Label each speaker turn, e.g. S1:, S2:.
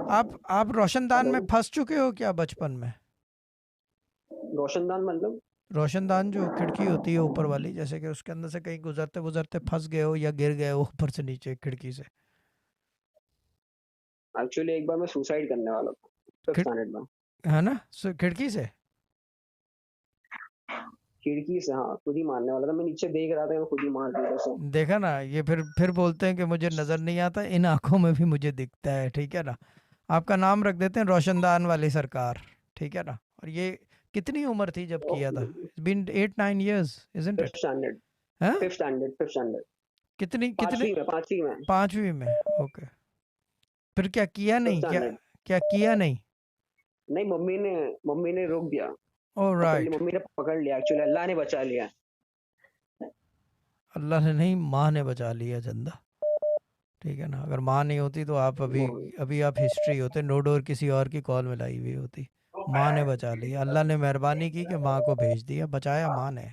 S1: आप रोशनदान में
S2: हेलो।
S1: फंस चुके हो क्या बचपन में?
S2: रोशनदान मतलब?
S1: रोशनदान जो खिड़की होती है ऊपर वाली, जैसे कि उसके अंदर से कहीं गुजरते गुजरते फंस गए हो या गिर गए हो ऊपर से नीचे खिड़की से?
S2: एक्चुअली एक बार मैं सुसाइड करने वाला था, फिफ्थ
S1: खिड़
S2: स्टैंडर्ड में।
S1: है ना, खिड़की से।
S2: खिड़की से, हाँ, खुद ही मारने वाला था। मैं नीचे देख रहा था, मैं खुद ही मार दिया उसे।
S1: देखा ना, ये फिर बोलते हैं कि मुझे नजर नहीं आता, इन आंखों में भी मुझे दिखता है, ठीक है ना। आपका नाम रख देते हैं रोशनदान वाली सरकार, ठीक है ना। और ये कितनी उम्र थी जब किया था? It's been 8-9 years, isn't
S2: fifth
S1: it?
S2: Standard.
S1: हैं?
S2: Fifth standard.
S1: कितनी कितने?
S2: पांचवी में।
S1: पांचवी में? ओके। फिर क्या किया
S2: फिफ्थ
S1: नहीं क्या?
S2: स्टैंडर्ड।
S1: क्या किया नहीं?
S2: नहीं, मम्मी ने रोक दिया।
S1: ओ
S2: पकड़ ली,
S1: राइट।
S2: मम्मी ने पकड़ लिया, एक्चुअली अल्लाह ने बचा लिया।
S1: अल्लाह ने नहीं, माँ ने बचा लिया चंदा, ठीक है ना। अगर माँ नहीं होती तो आप अभी,
S2: वो
S1: अभी आप हिस्ट्री होते, नो डोर किसी और की कॉल में लाई हुई होती। माँ ने बचा लिया, अल्लाह ने मेहरबानी की कि माँ को भेज दिया, बचाया माँ ने।